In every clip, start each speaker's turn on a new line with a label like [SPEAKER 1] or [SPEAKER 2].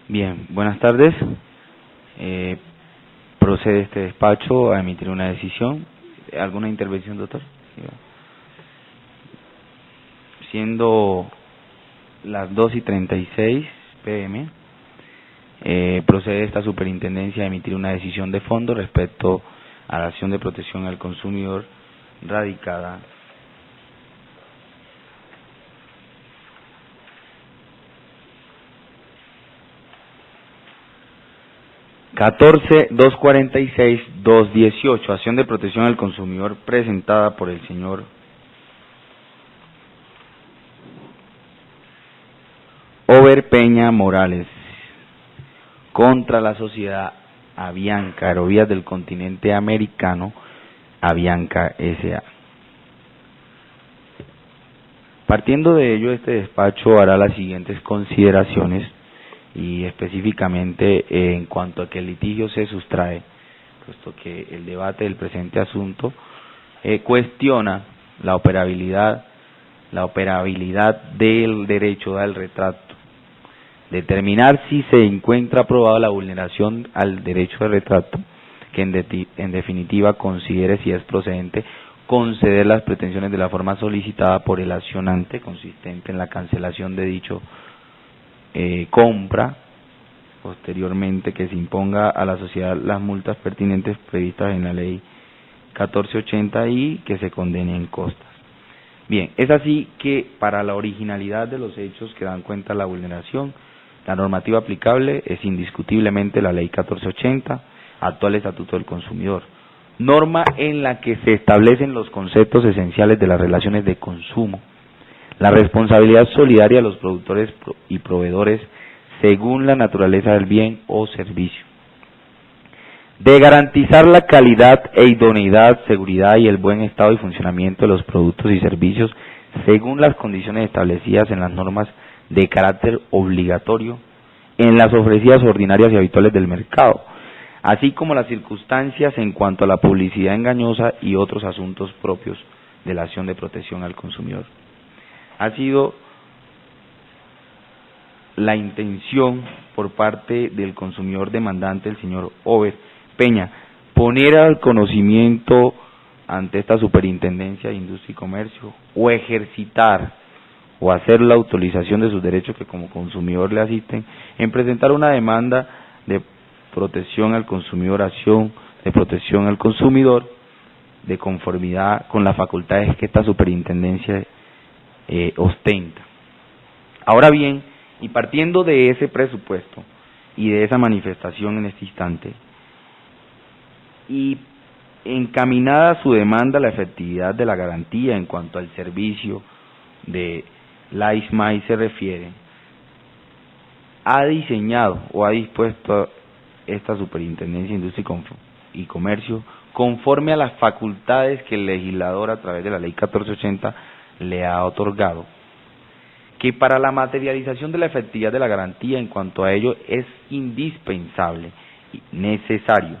[SPEAKER 1] Bien, buenas tardes. Eh, Procede este despacho a emitir una decisión. ¿Alguna intervención, doctor? Sí, siendo las 2:36 p.m., procede esta superintendencia a emitir una decisión de fondo respecto a la acción de protección al consumidor radicada catorce 246-218, acción de protección al consumidor presentada por el señor Over Peña Morales contra la sociedad Avianca Aerovías del Continente Americano, Avianca S.A. Partiendo de ello, este despacho hará las siguientes consideraciones y específicamente en cuanto a que el litigio se sustrae, puesto que el debate del presente asunto cuestiona la operabilidad del derecho al retrato, determinar si se encuentra probada la vulneración al derecho de retrato, que en definitiva considere si es procedente conceder las pretensiones de la forma solicitada por el accionante, consistente en la cancelación de dicho compra, posteriormente que se imponga a la sociedad las multas pertinentes previstas en la ley 1480 y que se condene en costas. Bien, es así que para la originalidad de los hechos que dan cuenta de la vulneración, la normativa aplicable es indiscutiblemente la ley 1480, actual Estatuto del Consumidor, norma en la que se establecen los conceptos esenciales de las relaciones de consumo, la responsabilidad solidaria de los productores y proveedores según la naturaleza del bien o servicio, de garantizar la calidad e idoneidad, seguridad y el buen estado y funcionamiento de los productos y servicios según las condiciones establecidas en las normas de carácter obligatorio en las ofrecidas ordinarias y habituales del mercado, así como las circunstancias en cuanto a la publicidad engañosa y otros asuntos propios de la acción de protección al consumidor. Ha sido la intención por parte del consumidor demandante, el señor Over Peña, poner al conocimiento ante esta Superintendencia de Industria y Comercio o ejercitar o hacer la utilización de sus derechos que como consumidor le asisten en presentar una demanda de protección al consumidor, acción de protección al consumidor de conformidad con las facultades que esta Superintendencia ostenta. Ahora bien, y partiendo de ese presupuesto y de esa manifestación en este instante, y encaminada su demanda a la efectividad de la garantía en cuanto al servicio de la ISMAI se refiere, ha diseñado o ha dispuesto esta Superintendencia de Industria y Comercio conforme a las facultades que el legislador a través de la ley 1480 le ha otorgado, que para la materialización de la efectividad de la garantía en cuanto a ello es indispensable y necesario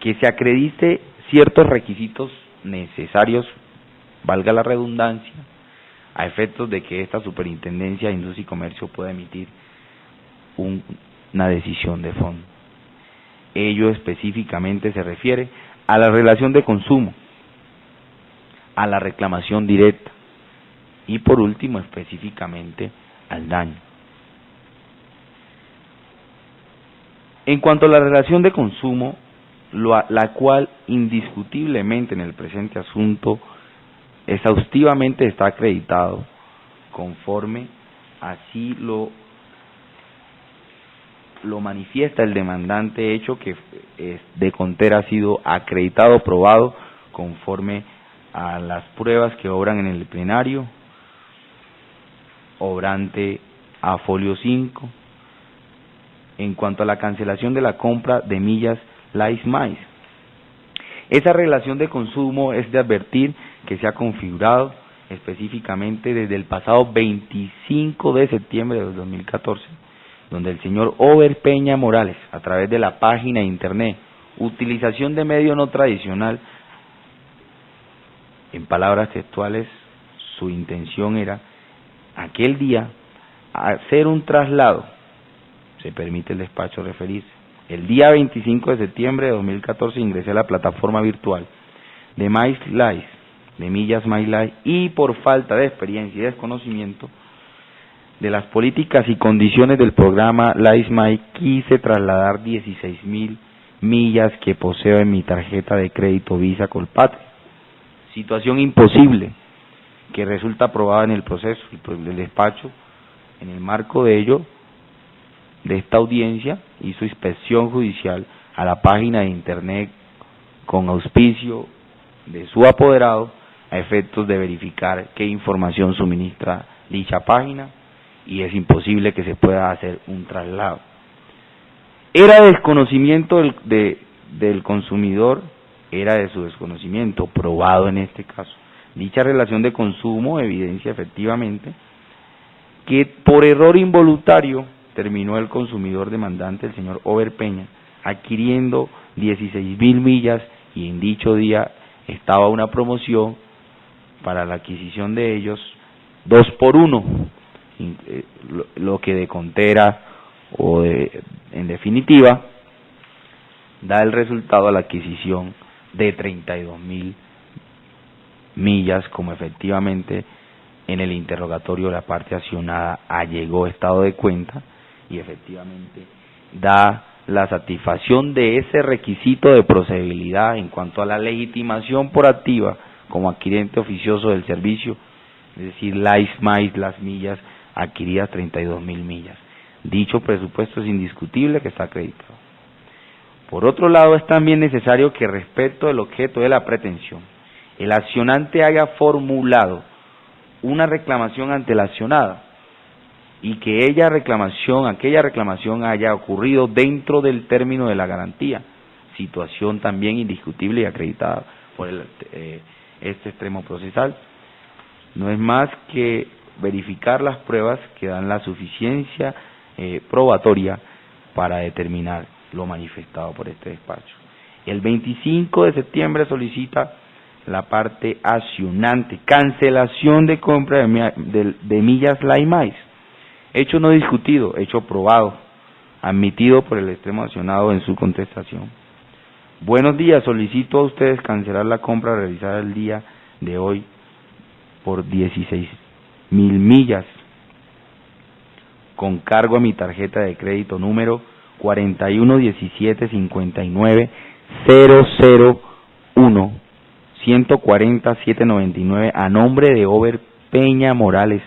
[SPEAKER 1] que se acredite ciertos requisitos necesarios, valga la redundancia, a efectos de que esta Superintendencia de Industria y Comercio pueda emitir una decisión de fondo. Ello específicamente se refiere a la relación de consumo, a la reclamación directa y por último específicamente al daño. En cuanto a la relación de consumo, la cual indiscutiblemente en el presente asunto exhaustivamente está acreditado conforme así lo manifiesta el demandante, hecho que de contera ha sido acreditado, probado conforme a las pruebas que obran en el plenario, obrante a folio 5, en cuanto a la cancelación de la compra de millas Lice Mais. Esa relación de consumo es de advertir que se ha configurado específicamente desde el pasado 25 de septiembre de 2014, donde el señor Over Peña Morales, a través de la página de internet, utilización de medio no tradicional, en palabras textuales, su intención era aquel día hacer un traslado se permite el despacho referirse. El día 25 de septiembre de 2014 ingresé a la plataforma virtual de MyLife, de Millas MyLife, y por falta de experiencia y desconocimiento de las políticas y condiciones del programa LifeMy, quise trasladar 16.000 millas que poseo en mi tarjeta de crédito Visa Colpatria. Situación imposible que resulta aprobada en el proceso del despacho. En el marco de ello, de esta audiencia, hizo inspección judicial a la página de internet con auspicio de su apoderado a efectos de verificar qué información suministra dicha página, y es imposible que se pueda hacer un traslado. Era desconocimiento del consumidor, era de su desconocimiento, probado en este caso. Dicha relación de consumo evidencia efectivamente que por error involuntario terminó el consumidor demandante, el señor Over Peña, adquiriendo 16.000 millas, y en dicho día estaba una promoción para la adquisición de ellos 2 por 1, lo que de contera o en definitiva da el resultado a la adquisición de 32.000 millas, como efectivamente en el interrogatorio la parte accionada allegó estado de cuenta, y efectivamente da la satisfacción de ese requisito de procedibilidad en cuanto a la legitimación por activa como adquirente oficioso del servicio, es decir, LifeMy, las millas adquiridas 32.000 millas. Dicho presupuesto es indiscutible que está acreditado. Por otro lado, es también necesario que respecto del objeto de la pretensión, el accionante haya formulado una reclamación ante la accionada, y que aquella reclamación haya ocurrido dentro del término de la garantía, situación también indiscutible y acreditada por este extremo procesal. No es más que verificar las pruebas que dan la suficiencia probatoria para determinar lo manifestado por este despacho. El 25 de septiembre solicita la parte accionante cancelación de compra de millas LifeMy, hecho no discutido, hecho probado, admitido por el extremo accionado en su contestación. Buenos días, solicito a ustedes cancelar la compra realizada el día de hoy por 16.000 millas con cargo a mi tarjeta de crédito número 411759001140.799 a nombre de Over Peña Morales,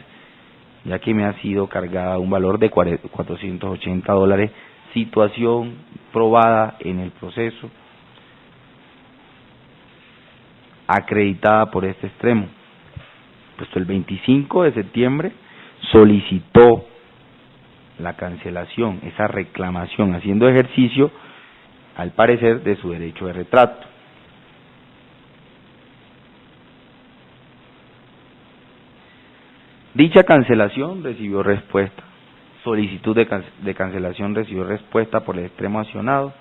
[SPEAKER 1] ya que me ha sido cargada un valor de $480, situación probada en el proceso, acreditada por este extremo. Pues el 25 de septiembre solicitó la cancelación, esa reclamación, haciendo ejercicio, al parecer, de su derecho de retracto. Dicha cancelación recibió respuesta, solicitud de cancelación recibió respuesta por el extremo accionado,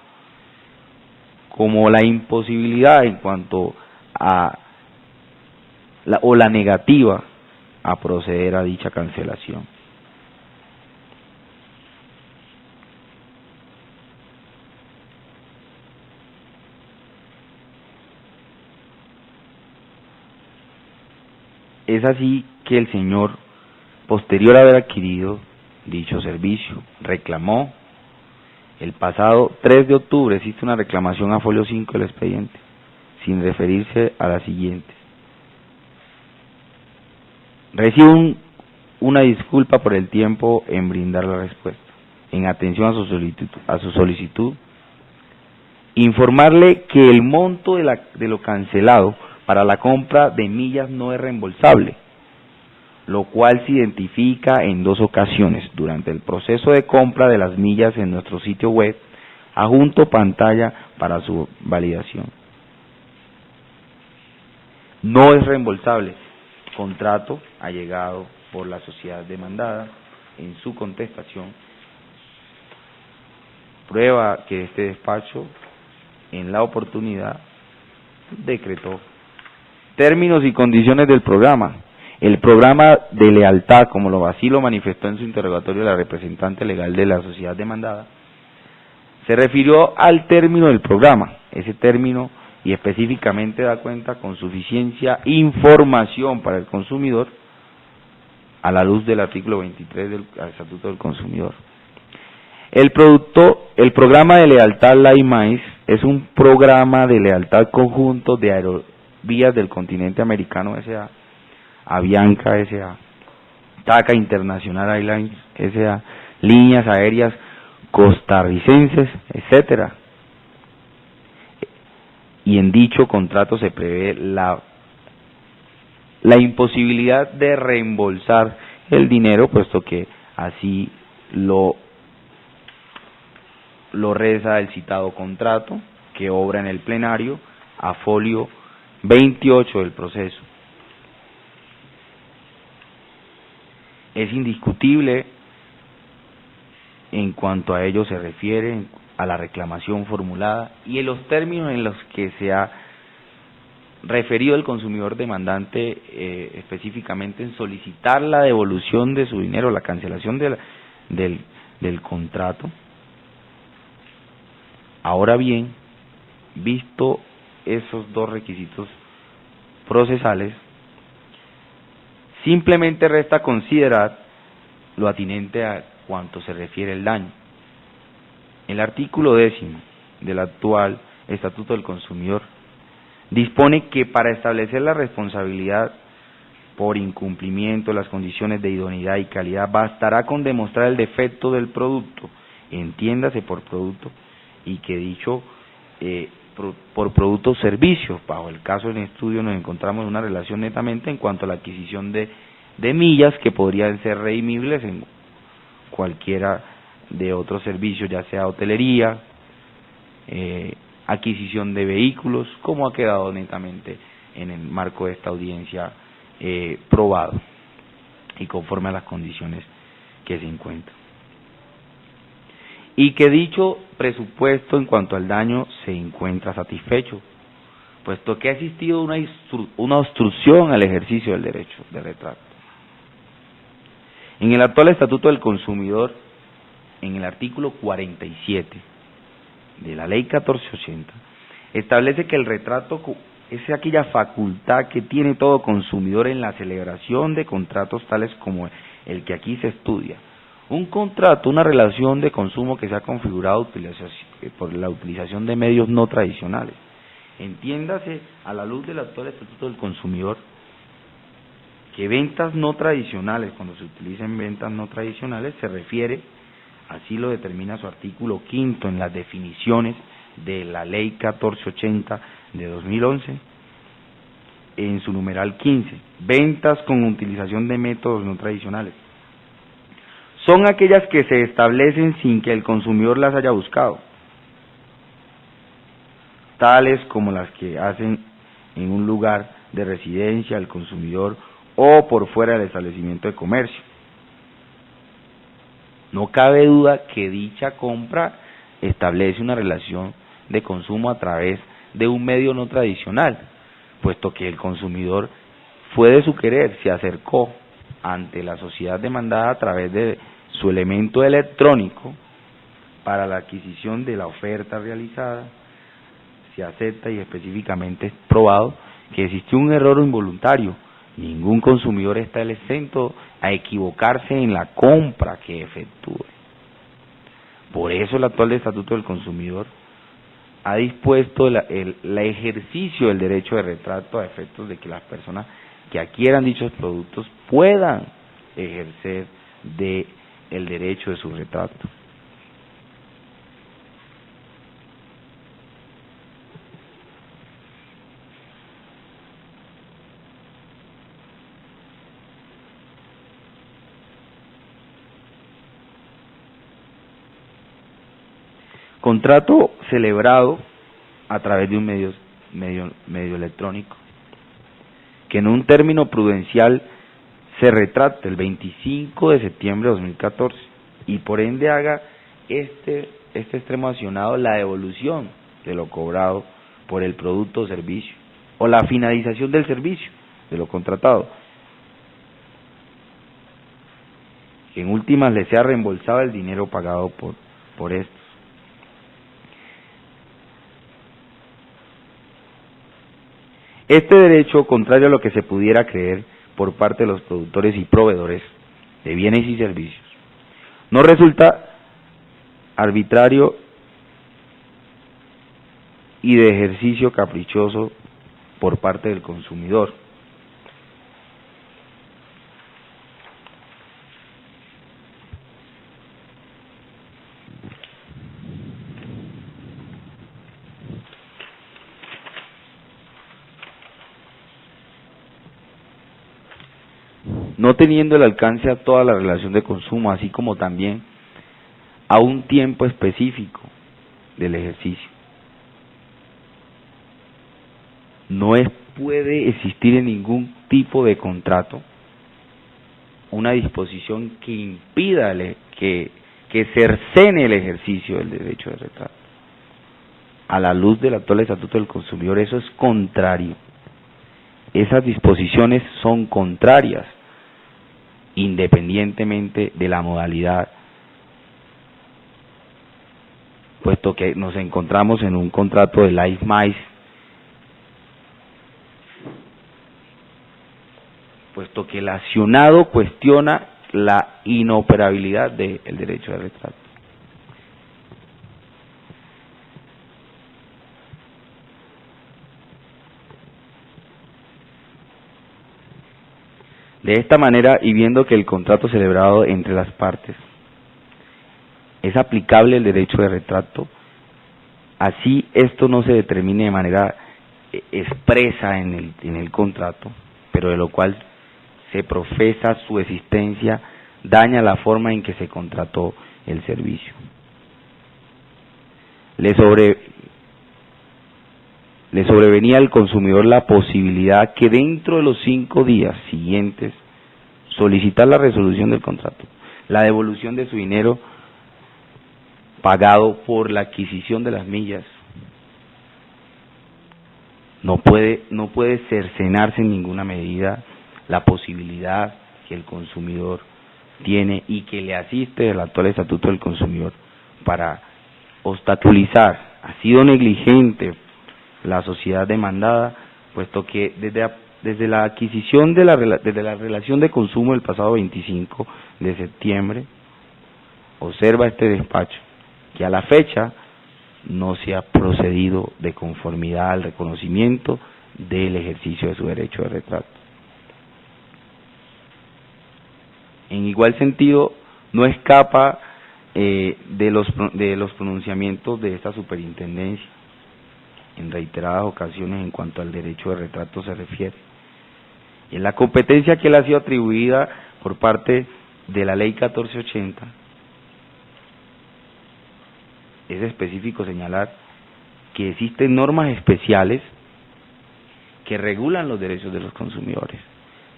[SPEAKER 1] como la imposibilidad en cuanto a la negativa a proceder a dicha cancelación. Es así que el señor, posterior a haber adquirido dicho servicio, reclamó el pasado 3 de octubre, existe una reclamación a folio 5 del expediente, sin referirse a la siguiente. Recibo una disculpa por el tiempo en brindar la respuesta. En atención a su solicitud, informarle que el monto de lo cancelado para la compra de millas no es reembolsable, lo cual se identifica en 2 ocasiones durante el proceso de compra de las millas en nuestro sitio web, adjunto pantalla para su validación. No es reembolsable, contrato allegado por la sociedad demandada en su contestación, prueba que este despacho en la oportunidad decretó términos y condiciones del programa. El programa de lealtad, como así lo manifestó en su interrogatorio la representante legal de la sociedad demandada, se refirió al término del programa. Ese término y específicamente da cuenta con suficiencia información para el consumidor a la luz del artículo 23 del Estatuto del Consumidor. El programa de lealtad LAIMAIS es un programa de lealtad conjunto de Aerovías del Continente Americano S.A., Avianca S.A., TACA International Airlines S.A., líneas aéreas costarricenses, etcétera. Y en dicho contrato se prevé la imposibilidad de reembolsar el dinero, puesto que así lo reza el citado contrato, que obra en el plenario a folio 28 del proceso. Es indiscutible en cuanto a ello se refiere a la reclamación formulada y en los términos en los que se ha referido el consumidor demandante, específicamente en solicitar la devolución de su dinero, la cancelación del contrato. Ahora bien, visto esos dos requisitos procesales, simplemente resta considerar lo atinente a cuanto se refiere al daño. El artículo 10 del actual Estatuto del Consumidor dispone que para establecer la responsabilidad por incumplimiento de las condiciones de idoneidad y calidad bastará con demostrar el defecto del producto, entiéndase por producto, y que dicho por producto o servicio. Bajo el caso en estudio nos encontramos una relación netamente en cuanto a la adquisición de millas que podrían ser redimibles en cualquiera de otros servicios, ya sea hotelería, adquisición de vehículos, como ha quedado netamente en el marco de esta audiencia probado y conforme a las condiciones que se encuentran. Y que dicho presupuesto en cuanto al daño se encuentra satisfecho, puesto que ha existido una obstrucción al ejercicio del derecho de retrato. En el actual Estatuto del Consumidor, en el artículo 47 de la Ley 1480, establece que el retrato es aquella facultad que tiene todo consumidor en la celebración de contratos tales como el que aquí se estudia. Un contrato, una relación de consumo que se ha configurado por la utilización de medios no tradicionales. Entiéndase, a la luz del actual Estatuto del Consumidor, que ventas no tradicionales, cuando se utilizan ventas no tradicionales, se refiere, así lo determina su artículo 5 en las definiciones de la Ley 1480 de 2011, en su numeral 15, ventas con utilización de métodos no tradicionales. Son aquellas que se establecen sin que el consumidor las haya buscado, tales como las que hacen en un lugar de residencia del consumidor o por fuera del establecimiento de comercio. No cabe duda que dicha compra establece una relación de consumo a través de un medio no tradicional, puesto que el consumidor fue de su querer, se acercó ante la sociedad demandada a través de su elemento electrónico para la adquisición de la oferta realizada. Se acepta y específicamente es probado que existió un error involuntario. Ningún consumidor está exento a equivocarse en la compra que efectúe. Por eso el actual Estatuto del Consumidor ha dispuesto el ejercicio del derecho de retrato a efectos de que las personas que adquieran dichos productos puedan ejercer el derecho de su retrato. Contrato celebrado a través de un medio electrónico, que en un término prudencial se retrate el 25 de septiembre de 2014 y por ende haga este extremo accionado la devolución de lo cobrado por el producto o servicio o la finalización del servicio de lo contratado, en últimas le sea reembolsado el dinero pagado por estos. Este derecho, contrario a lo que se pudiera creer por parte de los productores y proveedores de bienes y servicios, no resulta arbitrario y de ejercicio caprichoso por parte del consumidor. No teniendo el alcance a toda la relación de consumo, así como también a un tiempo específico del ejercicio. No puede existir en ningún tipo de contrato una disposición que impida que cercene el ejercicio del derecho de retrato. A la luz del actual Estatuto del Consumidor, eso es contrario. Esas disposiciones son contrarias, independientemente de la modalidad, puesto que nos encontramos en un contrato de Life Mais, puesto que el accionado cuestiona la inoperabilidad del derecho de retrato. De esta manera, y viendo que el contrato celebrado entre las partes es aplicable el derecho de retrato, así esto no se determine de manera expresa en el contrato, pero de lo cual se profesa su existencia, daña la forma en que se contrató el servicio. Le sobrevenía al consumidor la posibilidad que dentro de los 5 días siguientes solicitar la resolución del contrato, la devolución de su dinero pagado por la adquisición de las millas. No puede cercenarse en ninguna medida la posibilidad que el consumidor tiene y que le asiste el actual Estatuto del Consumidor para obstaculizar. Ha sido negligente la sociedad demandada, puesto que desde la adquisición desde la relación de consumo del pasado 25 de septiembre, observa este despacho que a la fecha no se ha procedido de conformidad al reconocimiento del ejercicio de su derecho de retrato. En igual sentido, no escapa de los pronunciamientos de esta superintendencia en reiteradas ocasiones en cuanto al derecho de retrato se refiere. En la competencia que le ha sido atribuida por parte de la Ley 1480, es específico señalar que existen normas especiales que regulan los derechos de los consumidores,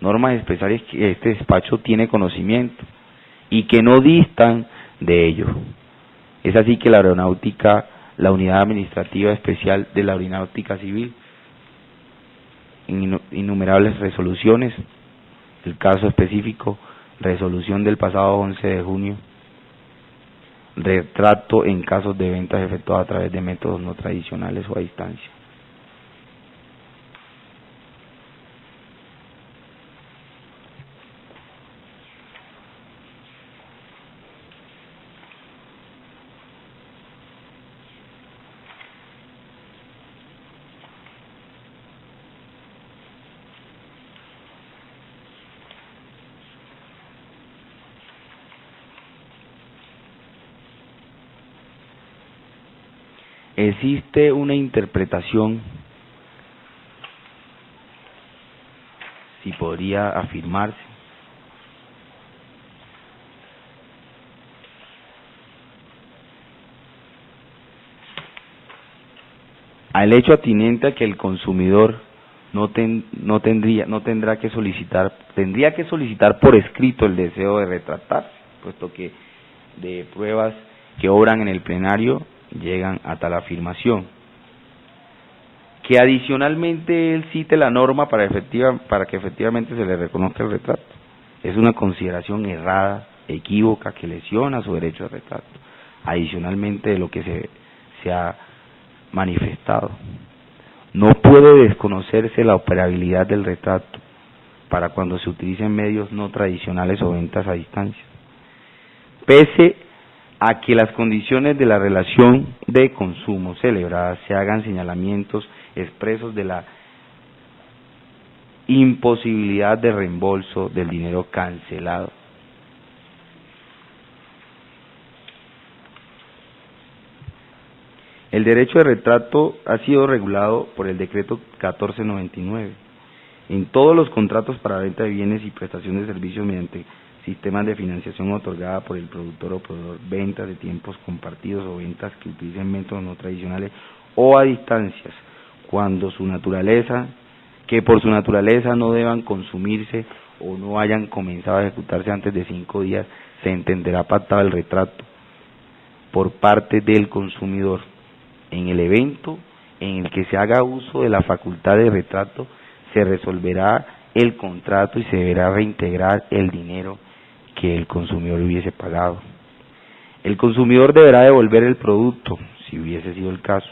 [SPEAKER 1] normas especiales que este despacho tiene conocimiento y que no distan de ello. Es así que la aeronáutica, la unidad administrativa especial de la aeronáutica civil, en innumerables resoluciones, el caso específico, resolución del pasado 11 de junio, retrato en casos de ventas efectuadas a través de métodos no tradicionales o a distancia. Existe una interpretación, si podría afirmarse, al hecho atinente a que el consumidor tendría que solicitar por escrito el deseo de retratarse, puesto que de pruebas que obran en el plenario llegan a tal afirmación. Que adicionalmente él cite la norma para que efectivamente se le reconozca el retrato. Es una consideración errada equívoca que lesiona su derecho de retrato, adicionalmente de lo que se ha manifestado. No puede desconocerse la operabilidad del retrato para cuando se utilicen medios no tradicionales o ventas a distancia, pese a que las condiciones de la relación de consumo celebrada se hagan señalamientos expresos de la imposibilidad de reembolso del dinero cancelado. El derecho de retrato ha sido regulado por el decreto 1499. En todos los contratos para venta de bienes y prestación de servicios mediante sistemas de financiación otorgada por el productor o proveedor, ventas de tiempos compartidos o ventas que utilicen métodos no tradicionales o a distancias, que por su naturaleza no deban consumirse o no hayan comenzado a ejecutarse antes de 5 días, se entenderá pactado el retrato por parte del consumidor. En el evento en el que se haga uso de la facultad de retrato, se resolverá el contrato y se deberá reintegrar el dinero que el consumidor hubiese pagado. El consumidor deberá devolver el producto, si hubiese sido el caso.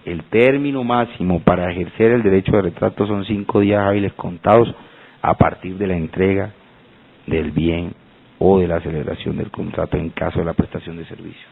[SPEAKER 1] El término máximo para ejercer el derecho de retrato son 5 días hábiles contados a partir de la entrega del bien o de la celebración del contrato en caso de la prestación de servicio.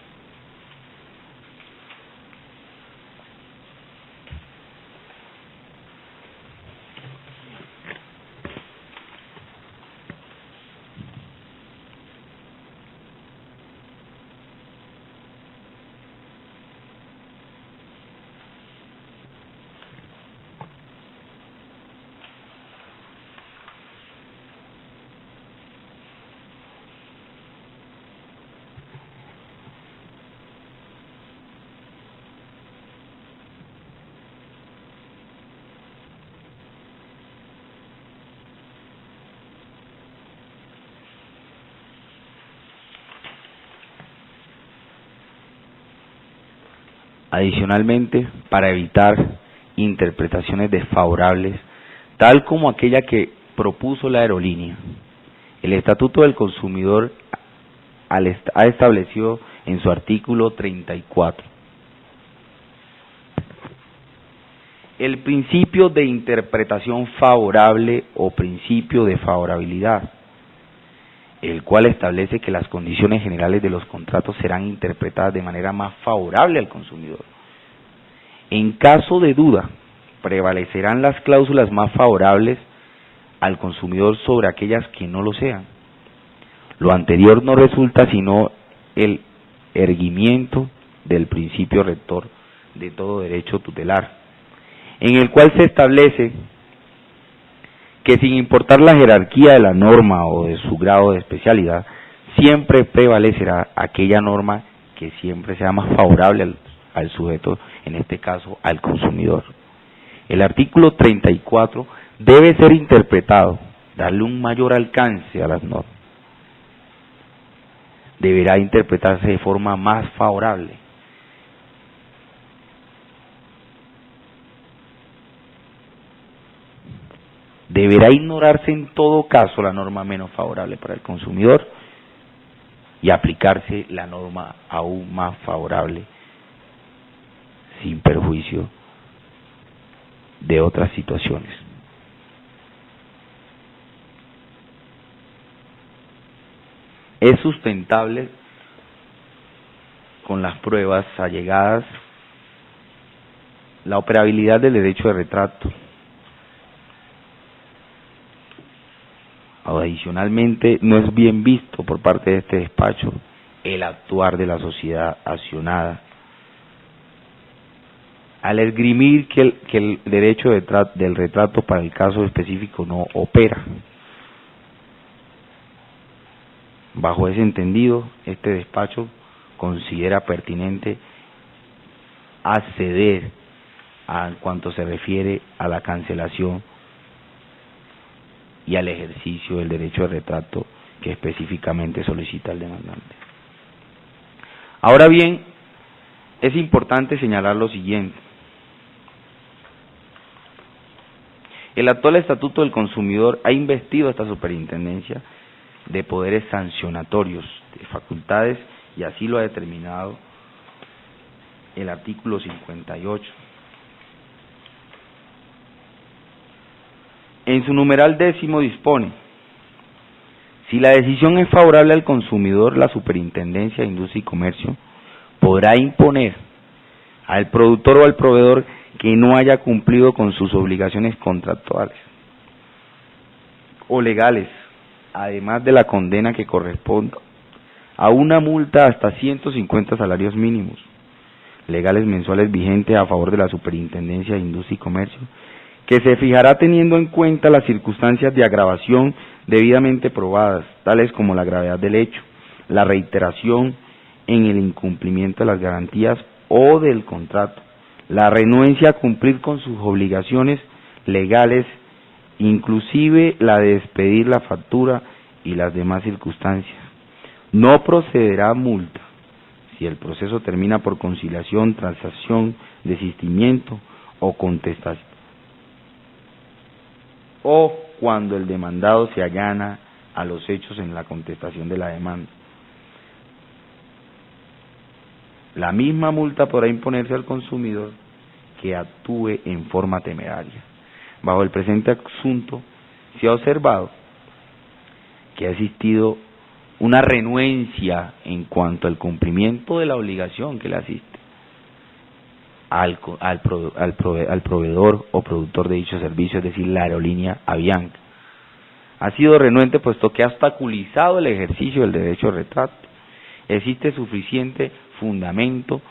[SPEAKER 1] Adicionalmente, para evitar interpretaciones desfavorables, tal como aquella que propuso la aerolínea, el Estatuto del Consumidor ha establecido en su artículo 34 el principio de interpretación favorable o principio de favorabilidad, el cual establece que las condiciones generales de los contratos serán interpretadas de manera más favorable al consumidor. En caso de duda, prevalecerán las cláusulas más favorables al consumidor sobre aquellas que no lo sean. Lo anterior no resulta sino el erguimiento del principio rector de todo derecho tutelar, en el cual se establece que sin importar la jerarquía de la norma o de su grado de especialidad, siempre prevalecerá aquella norma que siempre sea más favorable al sujeto, en este caso al consumidor. El artículo 34 debe ser interpretado, darle un mayor alcance a las normas. Deberá interpretarse de forma más favorable. Deberá ignorarse en todo caso la norma menos favorable para el consumidor y aplicarse la norma aún más favorable sin perjuicio de otras situaciones. Es sustentable con las pruebas allegadas la operabilidad del derecho de retrato. Adicionalmente, no es bien visto por parte de este despacho el actuar de la sociedad accionada al esgrimir que el derecho del retrato para el caso específico no opera. Bajo ese entendido, este despacho considera pertinente acceder a cuanto se refiere a la cancelación y al ejercicio del derecho de retrato que específicamente solicita el demandante. Ahora bien, es importante señalar lo siguiente. El actual Estatuto del Consumidor ha investido a esta superintendencia de poderes sancionatorios, de facultades, y así lo ha determinado el artículo 58. En su numeral 10 dispone: si la decisión es favorable al consumidor, la Superintendencia de Industria y Comercio podrá imponer al productor o al proveedor que no haya cumplido con sus obligaciones contractuales o legales, además de la condena que corresponda a una multa hasta 150 salarios mínimos legales mensuales vigentes a favor de la Superintendencia de Industria y Comercio, que se fijará teniendo en cuenta las circunstancias de agravación debidamente probadas, tales como la gravedad del hecho, la reiteración en el incumplimiento de las garantías o del contrato, la renuencia a cumplir con sus obligaciones legales, inclusive la de expedir la factura y las demás circunstancias. No procederá multa si el proceso termina por conciliación, transacción, desistimiento o contestación, o cuando el demandado se allana a los hechos en la contestación de la demanda. La misma multa podrá imponerse al consumidor que actúe en forma temeraria. Bajo el presente asunto se ha observado que ha existido una renuencia en cuanto al cumplimiento de la obligación que le asiste al proveedor o productor de dicho servicio, es decir, la aerolínea Avianca. Ha sido renuente puesto que ha obstaculizado el ejercicio del derecho de retracto. Existe suficiente fundamento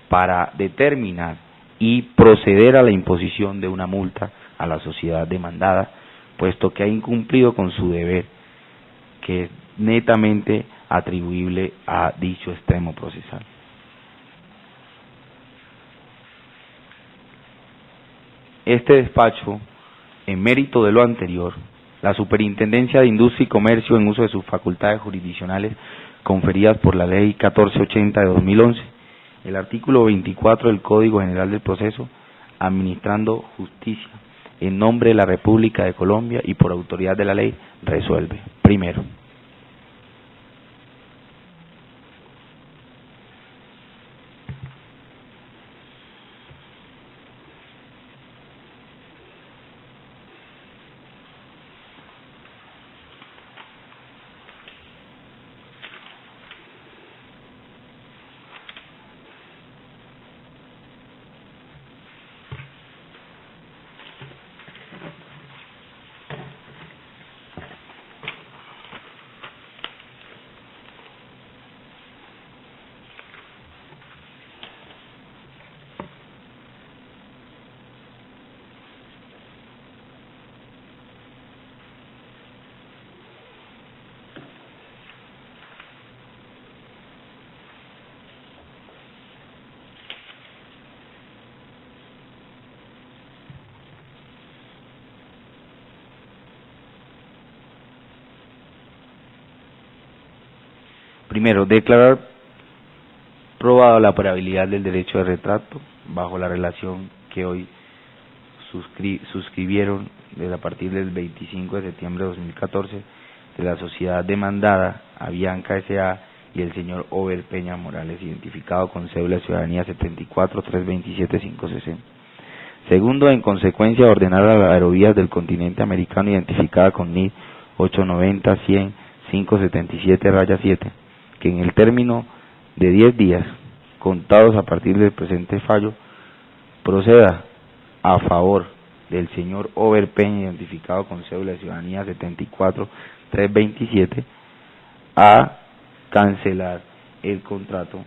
[SPEAKER 1] para determinar y proceder a la imposición de una multa a la sociedad demandada, puesto que ha incumplido con su deber, que es netamente atribuible a dicho extremo procesal. Este despacho, en mérito de lo anterior, la Superintendencia de Industria y Comercio, en uso de sus facultades jurisdiccionales conferidas por la Ley 1480 de 2011, el artículo 24 del Código General del Proceso, administrando justicia en nombre de la República de Colombia y por autoridad de la ley, resuelve. Primero, declarar probada la operabilidad del derecho de retracto bajo la relación que hoy suscribieron desde a partir del 25 de septiembre de 2014 de la sociedad demandada Avianca S.A. y el señor Over Peña Morales, identificado con cédula de ciudadanía 74-327-560. Segundo, en consecuencia, ordenar a las aerovías del continente americano identificada con NID 890-100-577-7, que en el término de 10 días, contados a partir del presente fallo, proceda a favor del señor Over Peña, identificado con cédula de ciudadanía 74-327, a cancelar el contrato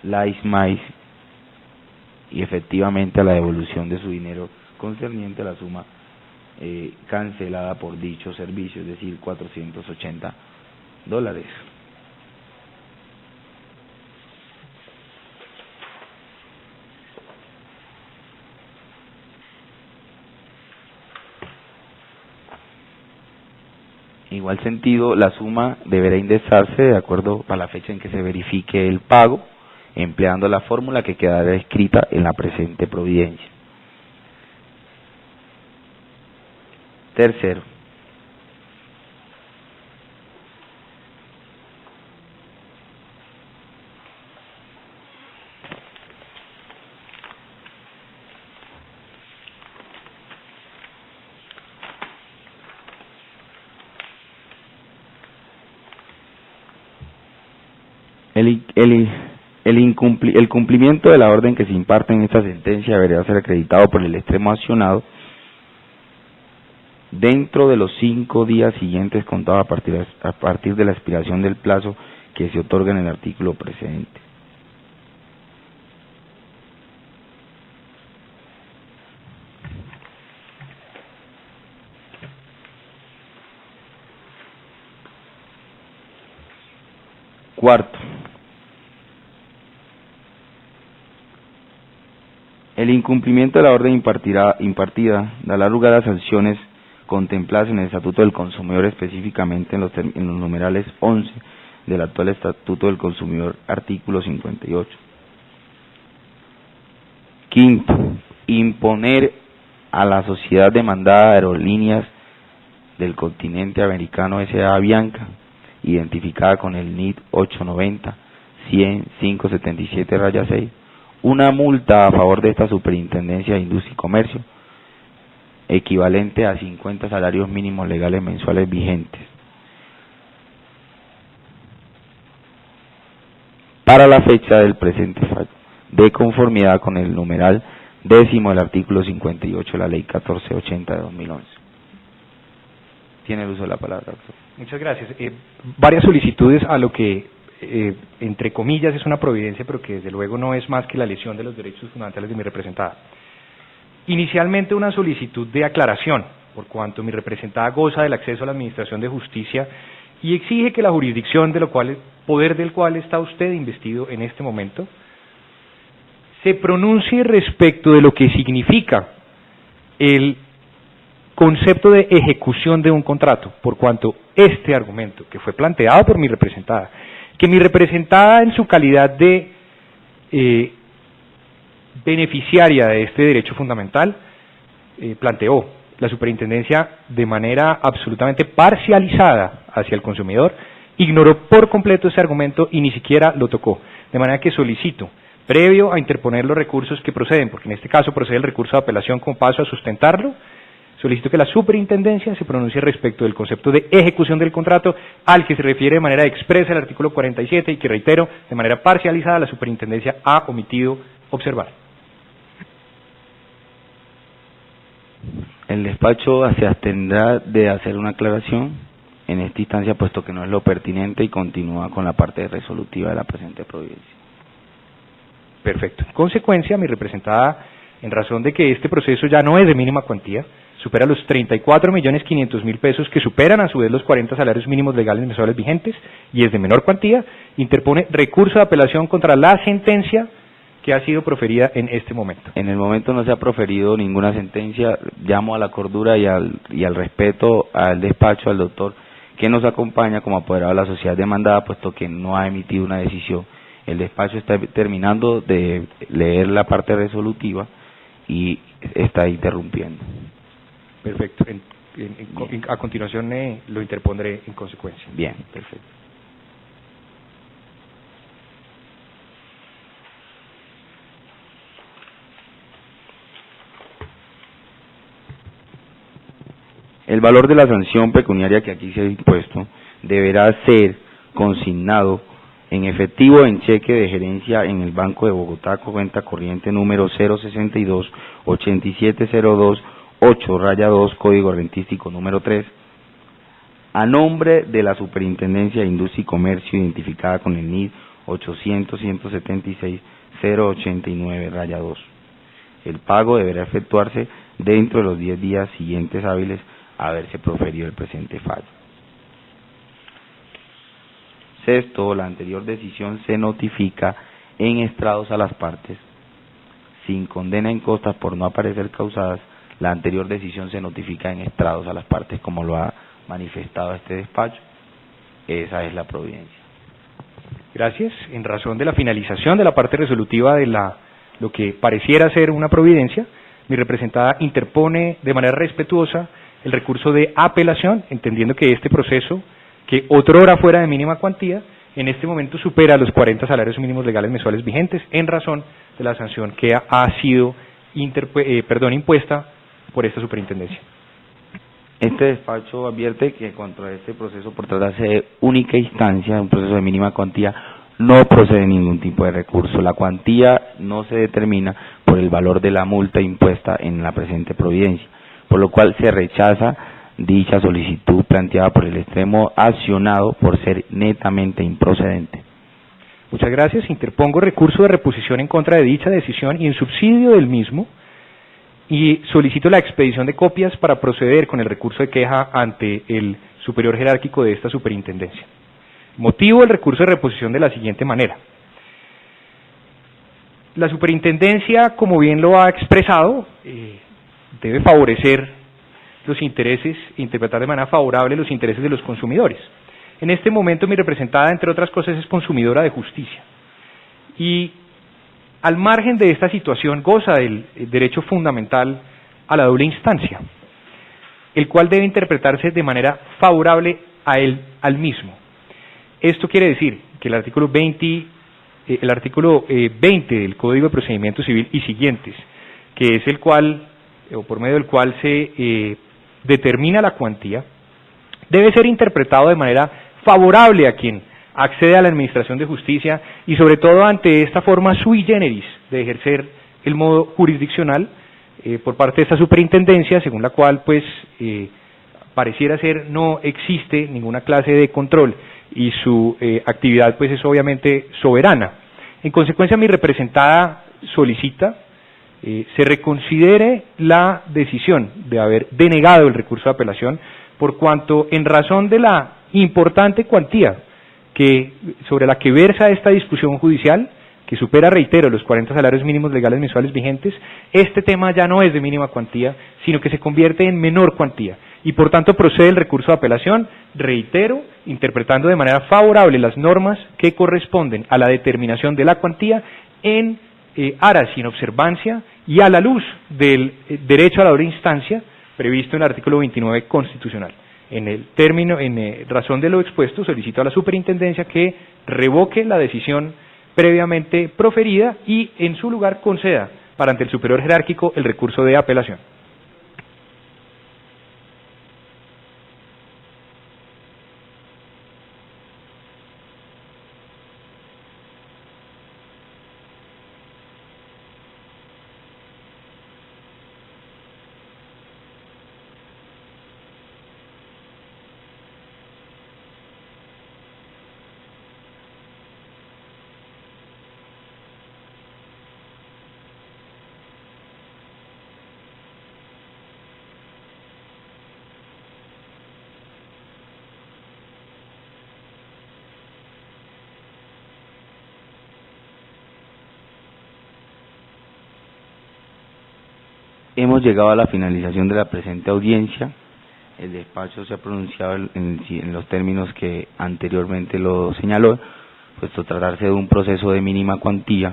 [SPEAKER 1] LAIS-MAIS y efectivamente a la devolución de su dinero concerniente a la suma cancelada por dicho servicio, es decir, $480. En igual sentido, la suma deberá indexarse de acuerdo a la fecha en que se verifique el pago, empleando la fórmula que quedará escrita en la presente providencia. Tercero, El cumplimiento de la orden que se imparte en esta sentencia deberá ser acreditado por el extremo accionado dentro de los 5 días siguientes contados a partir de la expiración del plazo que se otorga en el artículo precedente. Cuarto, el incumplimiento de la orden impartida dará lugar a sanciones contempladas en el Estatuto del Consumidor, específicamente en los numerales 11 del actual Estatuto del Consumidor, artículo 58. Quinto, imponer a la sociedad demandada de Aerolíneas del Continente Americano S.A. Avianca, identificada con el NID 890-100-577-6, una multa a favor de esta Superintendencia de Industria y Comercio, equivalente a 50 salarios mínimos legales mensuales vigentes, para la fecha del presente fallo, de conformidad con el numeral 10 del artículo 58 de la Ley 1480 de 2011. Tiene el uso de la palabra, doctor.
[SPEAKER 2] Muchas gracias. Varias solicitudes a lo que, entre comillas, es una providencia, pero que desde luego no es más que la lesión de los derechos fundamentales de mi representada. Inicialmente una solicitud de aclaración, por cuanto mi representada goza del acceso a la Administración de Justicia y exige que la jurisdicción poder del cual está usted investido en este momento, se pronuncie respecto de lo que significa el concepto de ejecución de un contrato, por cuanto este argumento que fue planteado por mi representada, que mi representada en su calidad de beneficiaria de este derecho fundamental planteó, la superintendencia de manera absolutamente parcializada hacia el consumidor, ignoró por completo ese argumento y ni siquiera lo tocó, de manera que solicito, previo a interponer los recursos que proceden, porque en este caso procede el recurso de apelación como paso a sustentarlo, solicito que la superintendencia se pronuncie respecto del concepto de ejecución del contrato al que se refiere de manera expresa el artículo 47 y que, reitero, de manera parcializada la superintendencia ha omitido observar.
[SPEAKER 1] El despacho se abstendrá de hacer una aclaración en esta instancia, puesto que no es lo pertinente, y continúa con la parte resolutiva de la presente providencia.
[SPEAKER 2] Perfecto. En consecuencia, mi representada, en razón de que este proceso ya no es de mínima cuantía, supera los 34.500.000 pesos, que superan a su vez los 40 salarios mínimos legales mensuales vigentes, y es de menor cuantía, interpone recurso de apelación contra la sentencia que ha sido proferida en este momento.
[SPEAKER 1] En el momento no se ha proferido ninguna sentencia. Llamo a la cordura y al respeto al despacho, al doctor que nos acompaña como apoderado de la sociedad demandada, puesto que no ha emitido una decisión. El despacho está terminando de leer la parte resolutiva y está interrumpiendo.
[SPEAKER 2] Perfecto. A continuación lo interpondré en consecuencia.
[SPEAKER 1] Bien, perfecto. El valor de la sanción pecuniaria que aquí se ha impuesto deberá ser consignado en efectivo en cheque de gerencia en el Banco de Bogotá, cuenta corriente número 062-87028-2, código rentístico número 3, a nombre de la Superintendencia de Industria y Comercio, identificada con el NID 800-176-089-2. El pago deberá efectuarse dentro de los 10 días siguientes hábiles a haberse proferido el presente fallo. Sexto, la anterior decisión se notifica en estrados a las partes, sin condena en costas por no aparecer causadas. La anterior decisión se notifica en estrados a las partes, como lo ha manifestado este despacho. Esa es la providencia.
[SPEAKER 2] Gracias. En razón de la finalización de la parte resolutiva de lo que pareciera ser una providencia, mi representada interpone de manera respetuosa el recurso de apelación, entendiendo que este proceso, que otrora fuera de mínima cuantía, en este momento supera los 40 salarios mínimos legales mensuales vigentes, en razón de la sanción que ha sido impuesta por esta superintendencia.
[SPEAKER 1] Este despacho advierte que contra este proceso, por tratarse de única instancia, un proceso de mínima cuantía, no procede ningún tipo de recurso. La cuantía no se determina por el valor de la multa impuesta en la presente providencia, por lo cual se rechaza dicha solicitud planteada por el extremo accionado por ser netamente improcedente.
[SPEAKER 2] Muchas gracias. Interpongo recurso de reposición en contra de dicha decisión y en subsidio del mismo, y solicito la expedición de copias para proceder con el recurso de queja ante el superior jerárquico de esta superintendencia. Motivo el recurso de reposición de la siguiente manera. La superintendencia, como bien lo ha expresado, debe favorecer los intereses, interpretar de manera favorable los intereses de los consumidores. En este momento mi representada, entre otras cosas, es consumidora de justicia. Y al margen de esta situación goza del derecho fundamental a la doble instancia, el cual debe interpretarse de manera favorable a él, al mismo. Esto quiere decir que el artículo 20 del Código de Procedimiento Civil y siguientes, que es el cual, o por medio del cual se determina la cuantía, debe ser interpretado de manera favorable a quien accede a la administración de justicia y sobre todo ante esta forma sui generis de ejercer el modo jurisdiccional por parte de esta superintendencia, según la cual pues pareciera ser no existe ninguna clase de control y su actividad pues es obviamente soberana. En consecuencia, mi representada solicita se reconsidere la decisión de haber denegado el recurso de apelación, por cuanto en razón de la importante cuantía sobre la que versa esta discusión judicial, que supera, reitero, los 40 salarios mínimos legales mensuales vigentes, este tema ya no es de mínima cuantía, sino que se convierte en menor cuantía, y por tanto procede el recurso de apelación, reitero, interpretando de manera favorable las normas que corresponden a la determinación de la cuantía en aras y en observancia y a la luz del derecho a la doble instancia previsto en el artículo 29 constitucional. En razón de lo expuesto, solicito a la superintendencia que revoque la decisión previamente proferida y en su lugar conceda para ante el superior jerárquico el recurso de apelación.
[SPEAKER 1] Hemos llegado a la finalización de la presente audiencia. El despacho se ha pronunciado en los términos que anteriormente lo señaló, puesto tratarse de un proceso de mínima cuantía,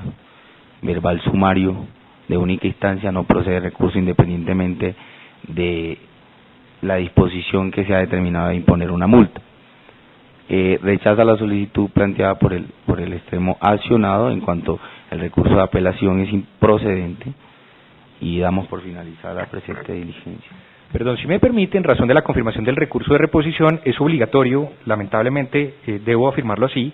[SPEAKER 1] verbal sumario, de única instancia, no procede recurso independientemente de la disposición que se ha determinado de imponer una multa. Rechaza la solicitud planteada por el extremo accionado en cuanto el recurso de apelación es improcedente, y damos por finalizada la presente diligencia.
[SPEAKER 2] Perdón, si me permite, en razón de la confirmación del recurso de reposición, es obligatorio, lamentablemente, debo afirmarlo así,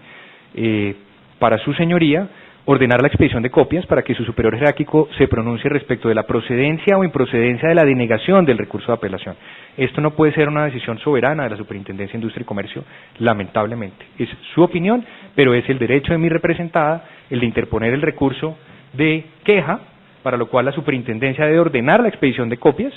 [SPEAKER 2] para su señoría, ordenar la expedición de copias para que su superior jerárquico se pronuncie respecto de la procedencia o improcedencia de la denegación del recurso de apelación. Esto no puede ser una decisión soberana de la Superintendencia de Industria y Comercio, lamentablemente. Es su opinión, pero es el derecho de mi representada el de interponer el recurso de queja, para lo cual la superintendencia debe ordenar la expedición de copias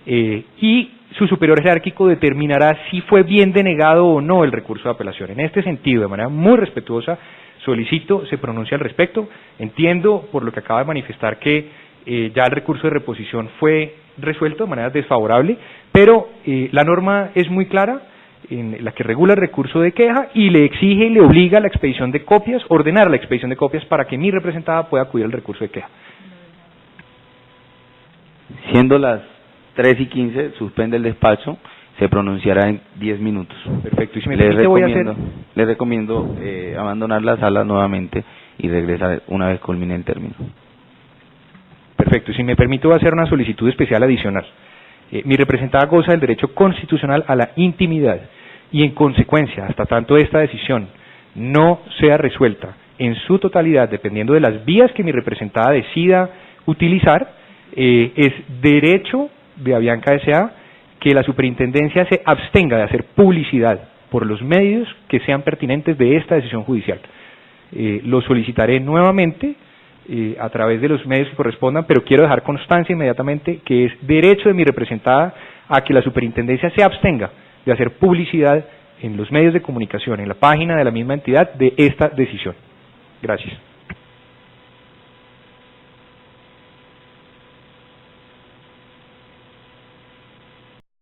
[SPEAKER 2] y su superior jerárquico determinará si fue bien denegado o no el recurso de apelación. En este sentido, de manera muy respetuosa, solicito se pronuncie al respecto. Entiendo, por lo que acaba de manifestar, que ya el recurso de reposición fue resuelto de manera desfavorable, pero la norma es muy clara, en la que regula el recurso de queja y le exige y le obliga a la expedición de copias, ordenar la expedición de copias para que mi representada pueda acudir al recurso de queja.
[SPEAKER 1] Siendo las 3:15, suspende el despacho, se pronunciará en 10 minutos.
[SPEAKER 2] Perfecto, y si me permite voy a hacer...
[SPEAKER 1] Les recomiendo abandonar la sala nuevamente y regresar una vez culmine el término.
[SPEAKER 2] Perfecto, y si me permite voy a hacer una solicitud especial adicional. Mi representada goza del derecho constitucional a la intimidad y en consecuencia, hasta tanto esta decisión no sea resuelta en su totalidad, dependiendo de las vías que mi representada decida utilizar, es derecho de Avianca S.A. que la superintendencia se abstenga de hacer publicidad por los medios que sean pertinentes de esta decisión judicial. Lo solicitaré nuevamente a través de los medios que correspondan, pero quiero dejar constancia inmediatamente que es derecho de mi representada a que la superintendencia se abstenga de hacer publicidad en los medios de comunicación, en la página de la misma entidad, de esta decisión. Gracias.